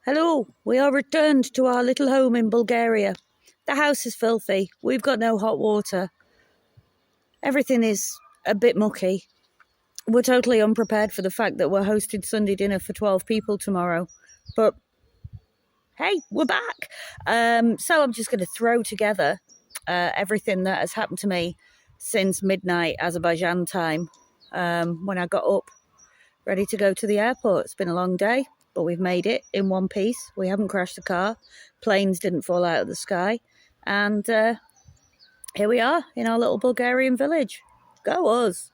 Hello, we are returned to our little home in Bulgaria. The house is filthy. We've got no hot water. Everything is a bit mucky. We're totally unprepared for the fact that we're hosting Sunday dinner for 12 people tomorrow. But hey, we're back. So I'm just going to throw together everything that has happened to me since midnight Azerbaijan time when I got up ready to go to the airport. It's been a long day, but we've made it in one piece. We haven't crashed the car. Planes didn't fall out of the sky. And here we are in our little Bulgarian village. Go us.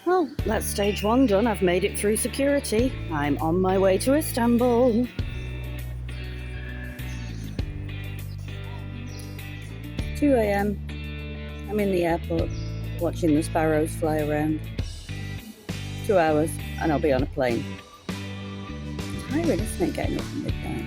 Well, that's stage one done. I've made it through security. I'm on my way to Istanbul. 2 a.m. I'm in the airport watching the sparrows fly around. 2 hours and I'll be on a plane. It's tiring, isn't it, getting up at midnight?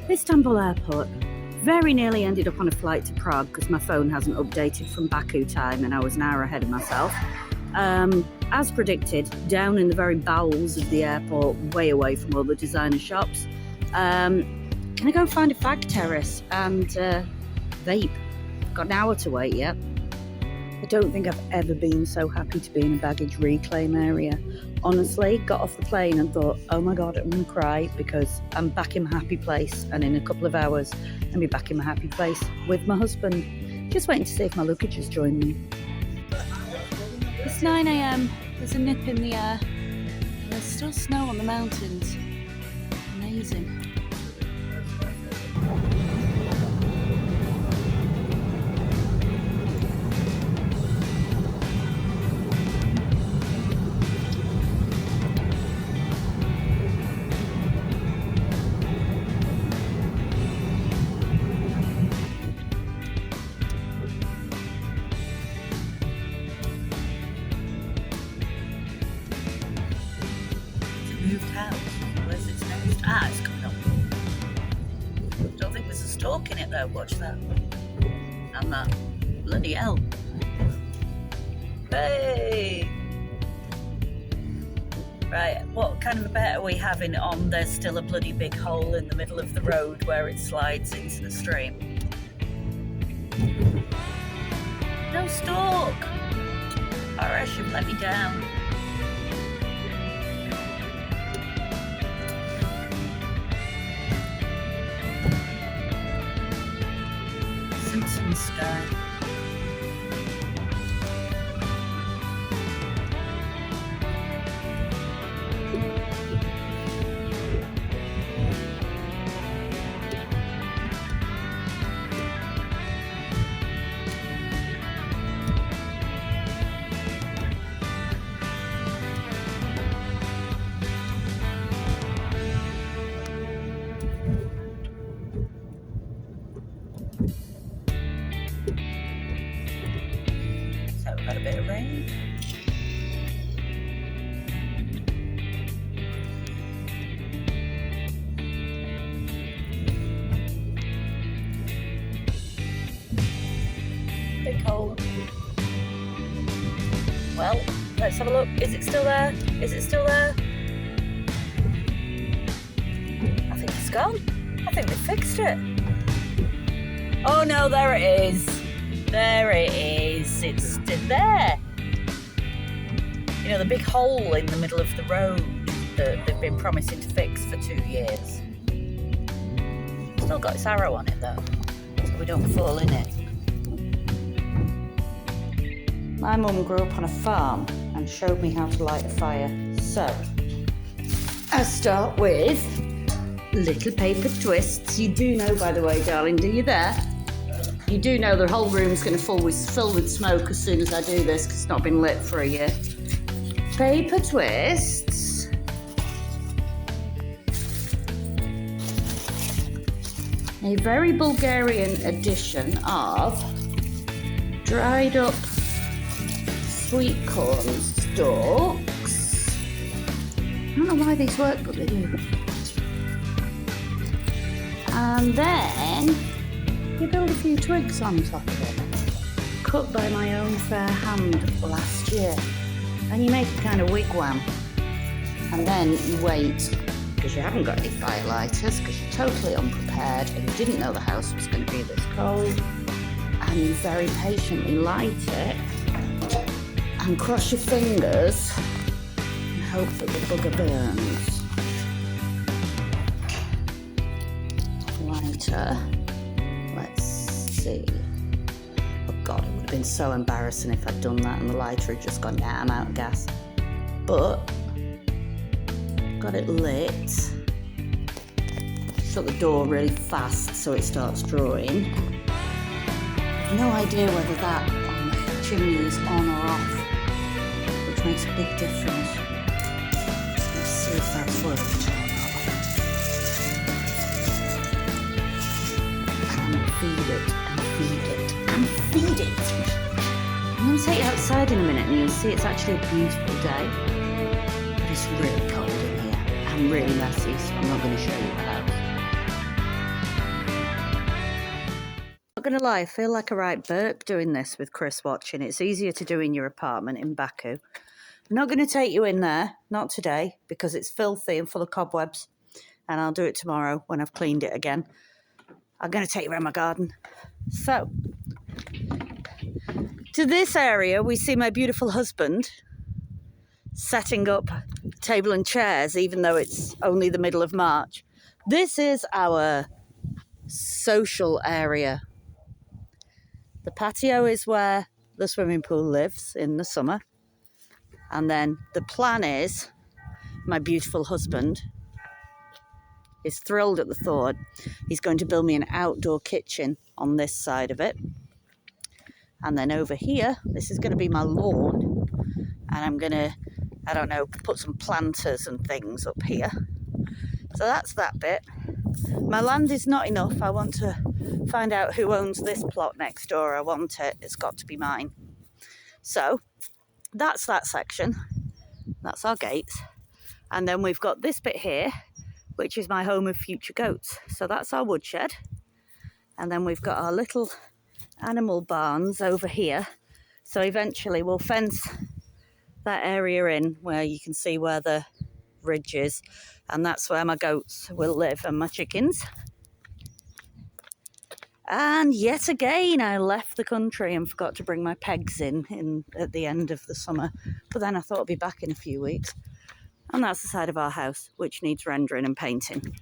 Istanbul airport. Very nearly ended up on a flight to Prague because my phone hasn't updated from Baku time and I was an hour ahead of myself. As predicted, down in the very bowels of the airport, way away from all the designer shops, can I go and find a fag terrace and vape? Got an hour to wait yet. I don't think I've ever been so happy to be in a baggage reclaim area. Honestly, got off the plane and thought, oh my God, I'm going to cry because I'm back in my happy place, and in a couple of hours I'll be back in my happy place with my husband. Just waiting to see if my luggage has joined me. It's 9 a.m, there's a nip in the air, and there's still snow on the mountains. Amazing. Moved house. Where's its next? It's coming up. Don't think there's a stalk in it though. Watch that. And that. Bloody hell. Hey! Right, what kind of a bet are we having on there's still a bloody big hole in the middle of the road where it slides into the stream? No stalk! Arash, you've let me down. Simpson sky. So we've got a bit of rain. Big hole. Well, let's have a look. Is it still there? Is it still there? I think it's gone. I think they fixed it. Oh no, there it is. There it is. It's still there. You know, the big hole in the middle of the road that they've been promising to fix for 2 years. Still got its arrow on it though, so we don't fall in it. My mum grew up on a farm and showed me how to light a fire. So, I start with little paper twists. You do know, by the way, darling, do you there? You do know the whole room's going to fill with smoke as soon as I do this because it's not been lit for a year. Paper twists. a very Bulgarian edition of dried up sweet corn stalks. I don't know why these work, but they do. And then you build a few twigs on top of it, cut by my own fair hand last year. And you make a kind of wigwam. And then you wait, because you haven't got any firelighters, because you're totally unprepared and you didn't know the house was going to be this cold. And you very patiently light it and cross your fingers and hope that the bugger burns. Lighter. Let's see. Oh God, it would have been so embarrassing if I'd done that and the lighter had just gone, nah, I'm out of gas. But got it lit. Shut the door really fast so it starts drawing. I've no idea whether that on the chimney is on or off, which makes a big difference. Let's see if that's worked or not. And feed it, and feed it, and feed it. I'm going to take it outside in a minute and you'll see it's actually a beautiful day. But it's really cold in here and really messy, so I'm not going to show you the house. Not going to lie, I feel like a right burp doing this with Chris watching. It's easier to do in your apartment in Baku. I'm not going to take you in there, not today, because it's filthy and full of cobwebs. And I'll do it tomorrow when I've cleaned it again. I'm going to take you around my garden. So, to this area, we see my beautiful husband setting up table and chairs, even though it's only the middle of March. This is our social area. The patio is where the swimming pool lives in the summer. And then the plan is, my beautiful husband is thrilled at the thought. He's going to build me an outdoor kitchen on this side of it. And then over here, this is going to be my lawn. And I'm going to, I don't know, put some planters and things up here. So that's that bit. My land is not enough. I want to find out who owns this plot next door. I want it. It's got to be mine. So that's that section. That's our gates. And then we've got this bit here, which is my home of future goats. So that's our woodshed. And then we've got our little animal barns over here. So eventually we'll fence that area in where you can see where the ridge is. And that's where my goats will live and my chickens. And yet again, I left the country and forgot to bring my pegs in at the end of the summer. But then I thought I'd be back in a few weeks. And that's the side of our house, which needs rendering and painting.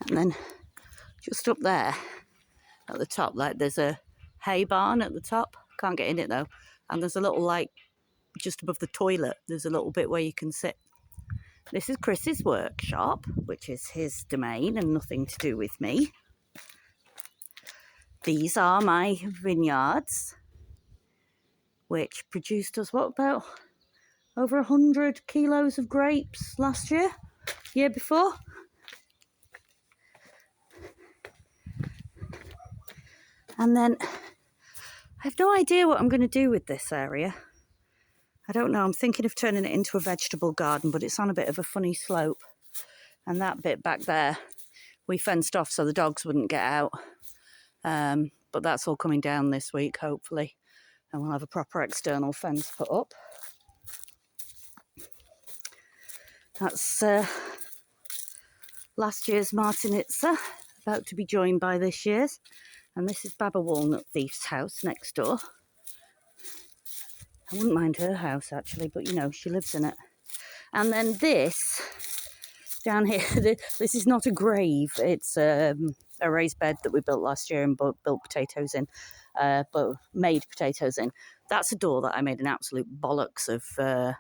And then just up there at the top, like there's a hay barn at the top. Can't get in it though. And there's a little, like, just above the toilet, there's a little bit where you can sit. This is Chris's workshop, which is his domain and nothing to do with me. These are my vineyards, which produced us, what, about over 100 kilos of grapes last year before. And then I have no idea what I'm going to do with this area. I don't know. I'm thinking of turning it into a vegetable garden, but it's on a bit of a funny slope. And that bit back there, we fenced off so the dogs wouldn't get out. But that's all coming down this week, hopefully. And we'll have a proper external fence put up. That's last year's Martinitsa, about to be joined by this year's. And this is Baba Walnut Thief's house next door. I wouldn't mind her house, actually, but, you know, she lives in it. And then this, down here, this is not a grave. It's a raised bed that we built last year and built potatoes in, but made potatoes in. That's a door that I made an absolute bollocks of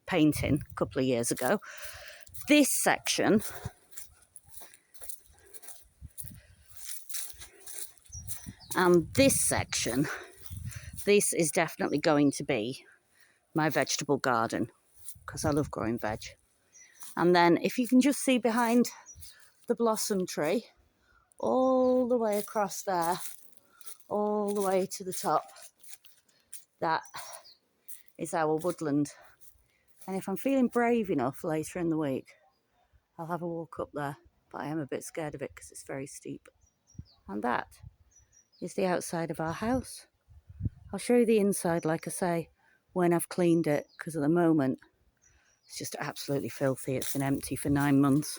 painting a couple of years ago. This section and this section, this is definitely going to be my vegetable garden because I love growing veg. And then if you can just see behind the blossom tree, all the way across there, all the way to the top, that is our woodland. And if I'm feeling brave enough later in the week, I'll have a walk up there, but I am a bit scared of it because it's very steep. And that is the outside of our house. I'll show you the inside, like I say, when I've cleaned it, because at the moment it's just absolutely filthy. It's been empty for 9 months.